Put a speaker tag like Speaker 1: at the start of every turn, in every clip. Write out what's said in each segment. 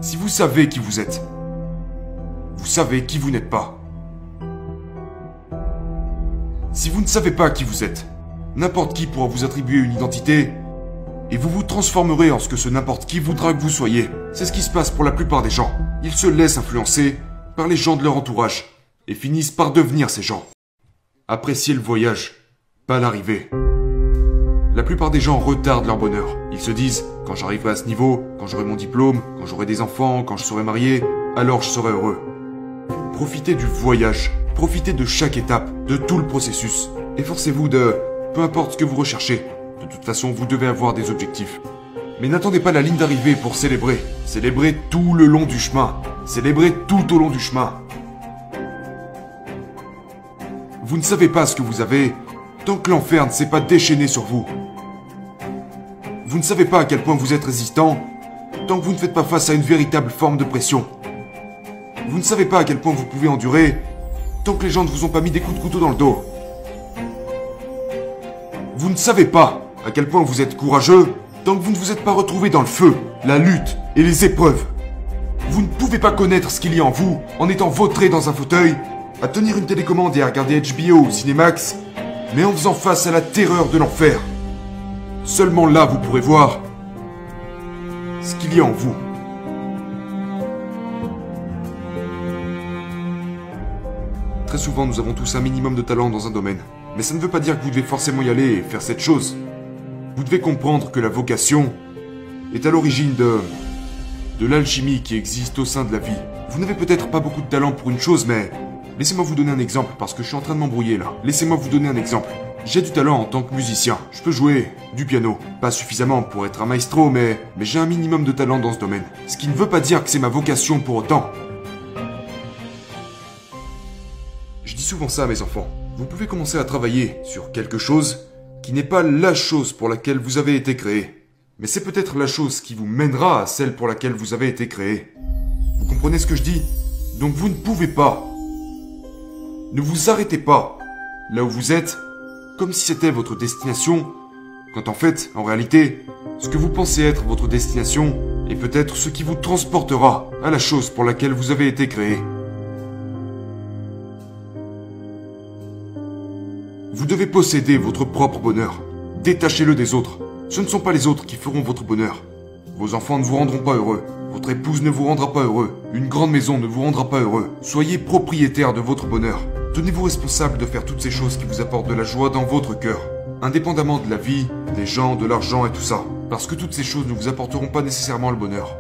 Speaker 1: Si vous savez qui vous êtes, vous savez qui vous n'êtes pas. Si vous ne savez pas qui vous êtes, n'importe qui pourra vous attribuer une identité et vous vous transformerez en ce que ce n'importe qui voudra que vous soyez. C'est ce qui se passe pour la plupart des gens. Ils se laissent influencer par les gens de leur entourage et finissent par devenir ces gens. Appréciez le voyage, pas l'arrivée. La plupart des gens retardent leur bonheur. Ils se disent, quand j'arriverai à ce niveau, quand j'aurai mon diplôme, quand j'aurai des enfants, quand je serai marié, alors je serai heureux. Profitez du voyage, profitez de chaque étape, de tout le processus. Efforcez-vous de, peu importe ce que vous recherchez. De toute façon, vous devez avoir des objectifs. Mais n'attendez pas la ligne d'arrivée pour célébrer. Célébrez tout le long du chemin. Célébrez tout au long du chemin. Vous ne savez pas ce que vous avez tant que l'enfer ne s'est pas déchaîné sur vous. Vous ne savez pas à quel point vous êtes résistant tant que vous ne faites pas face à une véritable forme de pression. Vous ne savez pas à quel point vous pouvez endurer tant que les gens ne vous ont pas mis des coups de couteau dans le dos. Vous ne savez pas à quel point vous êtes courageux tant que vous ne vous êtes pas retrouvé dans le feu, la lutte et les épreuves. Vous ne pouvez pas connaître ce qu'il y a en vous en étant vautré dans un fauteuil, à tenir une télécommande et à regarder HBO ou Cinemax, mais en faisant face à la terreur de l'enfer. Seulement là, vous pourrez voir ce qu'il y a en vous. Très souvent, nous avons tous un minimum de talent dans un domaine. Mais ça ne veut pas dire que vous devez forcément y aller et faire cette chose. Vous devez comprendre que la vocation est à l'origine de l'alchimie qui existe au sein de la vie. Vous n'avez peut-être pas beaucoup de talent pour une chose, mais laissez-moi vous donner un exemple, parce que je suis en train de m'embrouiller là. Laissez-moi vous donner un exemple. J'ai du talent en tant que musicien. Je peux jouer du piano. Pas suffisamment pour être un maestro, mais j'ai un minimum de talent dans ce domaine. Ce qui ne veut pas dire que c'est ma vocation pour autant. Je dis souvent ça à mes enfants. Vous pouvez commencer à travailler sur quelque chose qui n'est pas la chose pour laquelle vous avez été créé. Mais c'est peut-être la chose qui vous mènera à celle pour laquelle vous avez été créé. Vous comprenez ce que je dis? Donc vous ne pouvez pas. Ne vous arrêtez pas là où vous êtes, comme si c'était votre destination, quand en fait, en réalité, ce que vous pensez être votre destination est peut-être ce qui vous transportera à la chose pour laquelle vous avez été créé. Vous devez posséder votre propre bonheur. Détachez-le des autres. Ce ne sont pas les autres qui feront votre bonheur. Vos enfants ne vous rendront pas heureux. Votre épouse ne vous rendra pas heureux. Une grande maison ne vous rendra pas heureux. Soyez propriétaire de votre bonheur. Tenez-vous responsable de faire toutes ces choses qui vous apportent de la joie dans votre cœur. Indépendamment de la vie, des gens, de l'argent et tout ça. Parce que toutes ces choses ne vous apporteront pas nécessairement le bonheur.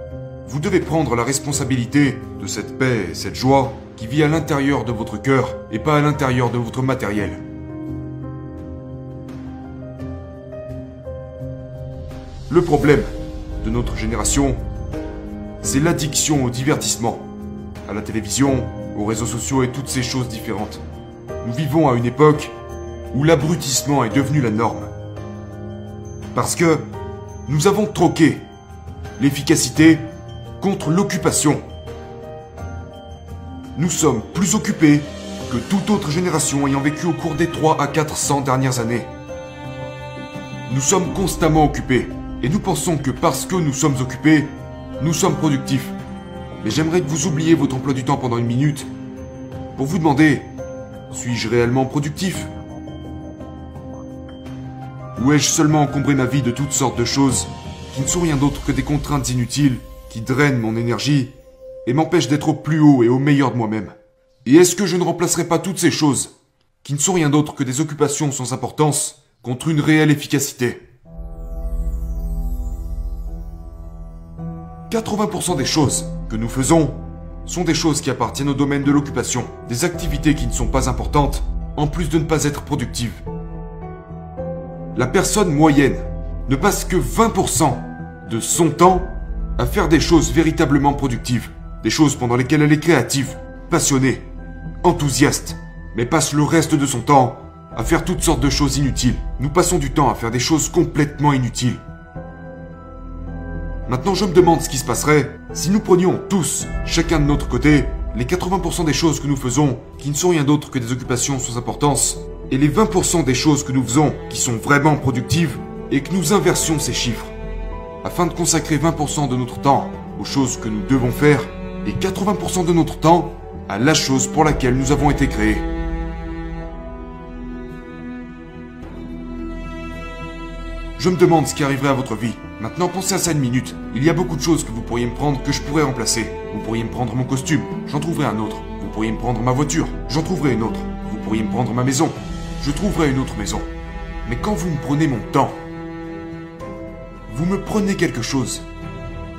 Speaker 1: Vous devez prendre la responsabilité de cette paix et cette joie qui vit à l'intérieur de votre cœur et pas à l'intérieur de votre matériel. Le problème de notre génération, c'est l'addiction au divertissement, à la télévision, aux réseaux sociaux et toutes ces choses différentes. Nous vivons à une époque où l'abrutissement est devenu la norme. Parce que nous avons troqué l'efficacité contre l'occupation. Nous sommes plus occupés que toute autre génération ayant vécu au cours des 300 à 400 dernières années. Nous sommes constamment occupés. Et nous pensons que parce que nous sommes occupés, nous sommes productifs. Mais j'aimerais que vous oubliez votre emploi du temps pendant une minute pour vous demander, suis-je réellement productif? Ou ai-je seulement encombré ma vie de toutes sortes de choses qui ne sont rien d'autre que des contraintes inutiles qui drainent mon énergie et m'empêchent d'être au plus haut et au meilleur de moi-même? Et est-ce que je ne remplacerai pas toutes ces choses, qui ne sont rien d'autre que des occupations sans importance, contre une réelle efficacité? 80% des choses que nous faisons sont des choses qui appartiennent au domaine de l'occupation, des activités qui ne sont pas importantes, en plus de ne pas être productives. La personne moyenne ne passe que 20% de son temps à faire des choses véritablement productives, des choses pendant lesquelles elle est créative, passionnée, enthousiaste, mais passe le reste de son temps à faire toutes sortes de choses inutiles. Nous passons du temps à faire des choses complètement inutiles. Maintenant, je me demande ce qui se passerait si nous prenions tous, chacun de notre côté, les 80% des choses que nous faisons, qui ne sont rien d'autre que des occupations sans importance, et les 20% des choses que nous faisons, qui sont vraiment productives, et que nous inversions ces chiffres, afin de consacrer 20% de notre temps aux choses que nous devons faire, et 80% de notre temps à la chose pour laquelle nous avons été créés. Je me demande ce qui arriverait à votre vie. Maintenant, pensez à ça une minute. Il y a beaucoup de choses que vous pourriez me prendre que je pourrais remplacer. Vous pourriez me prendre mon costume, j'en trouverai un autre. Vous pourriez me prendre ma voiture, j'en trouverai une autre. Vous pourriez me prendre ma maison, je trouverai une autre maison. Mais quand vous me prenez mon temps, vous me prenez quelque chose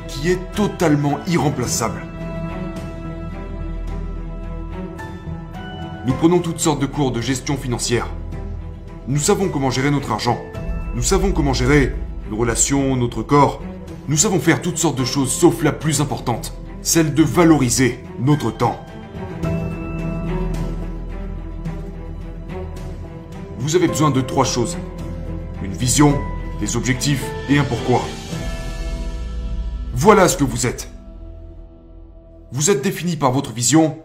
Speaker 1: qui est totalement irremplaçable. Nous prenons toutes sortes de cours de gestion financière. Nous savons comment gérer notre argent. Nous savons comment gérer nos relations, notre corps. Nous savons faire toutes sortes de choses sauf la plus importante, celle de valoriser notre temps. Vous avez besoin de 3 choses. Une vision, des objectifs et un pourquoi. Voilà ce que vous êtes. Vous êtes défini par votre vision,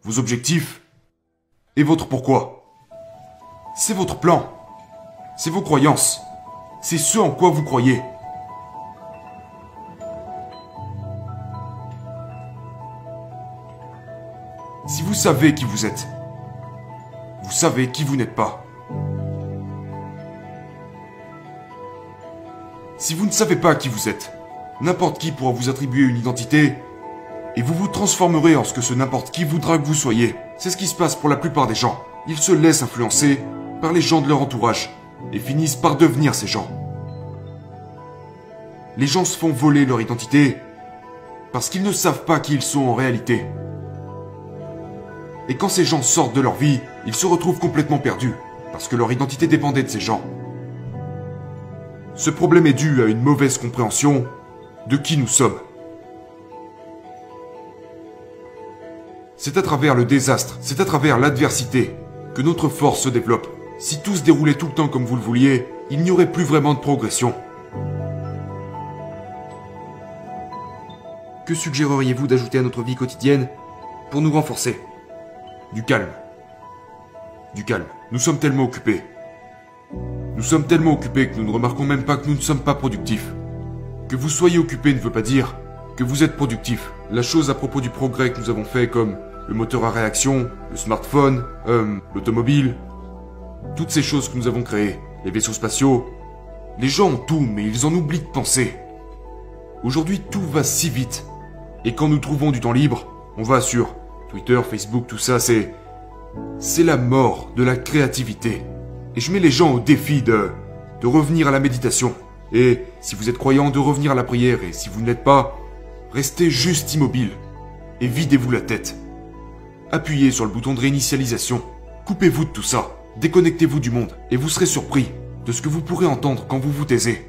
Speaker 1: vos objectifs et votre pourquoi. C'est votre plan. C'est vos croyances. C'est ce en quoi vous croyez. Si vous savez qui vous êtes, vous savez qui vous n'êtes pas. Si vous ne savez pas qui vous êtes, n'importe qui pourra vous attribuer une identité et vous vous transformerez en ce que ce n'importe qui voudra que vous soyez. C'est ce qui se passe pour la plupart des gens. Ils se laissent influencer par les gens de leur entourage et finissent par devenir ces gens. Les gens se font voler leur identité parce qu'ils ne savent pas qui ils sont en réalité. Et quand ces gens sortent de leur vie, ils se retrouvent complètement perdus parce que leur identité dépendait de ces gens. Ce problème est dû à une mauvaise compréhension de qui nous sommes. C'est à travers le désastre, c'est à travers l'adversité que notre force se développe. Si tout se déroulait tout le temps comme vous le vouliez, il n'y aurait plus vraiment de progression. Que suggéreriez-vous d'ajouter à notre vie quotidienne pour nous renforcer? Du calme. Du calme. Nous sommes tellement occupés. Nous sommes tellement occupés que nous ne remarquons même pas que nous ne sommes pas productifs. Que vous soyez occupé ne veut pas dire que vous êtes productif. La chose à propos du progrès que nous avons fait, comme le moteur à réaction, le smartphone, l'automobile, toutes ces choses que nous avons créées, les vaisseaux spatiaux, les gens ont tout, mais ils en oublient de penser. Aujourd'hui, tout va si vite. Et quand nous trouvons du temps libre, on va sur Twitter, Facebook, tout ça, c'est la mort de la créativité. Et je mets les gens au défi de revenir à la méditation. Et si vous êtes croyant, de revenir à la prière. Et si vous ne l'êtes pas, restez juste immobile. Et videz-vous la tête. Appuyez sur le bouton de réinitialisation. Coupez-vous de tout ça. Déconnectez-vous du monde. Et vous serez surpris de ce que vous pourrez entendre quand vous vous taisez.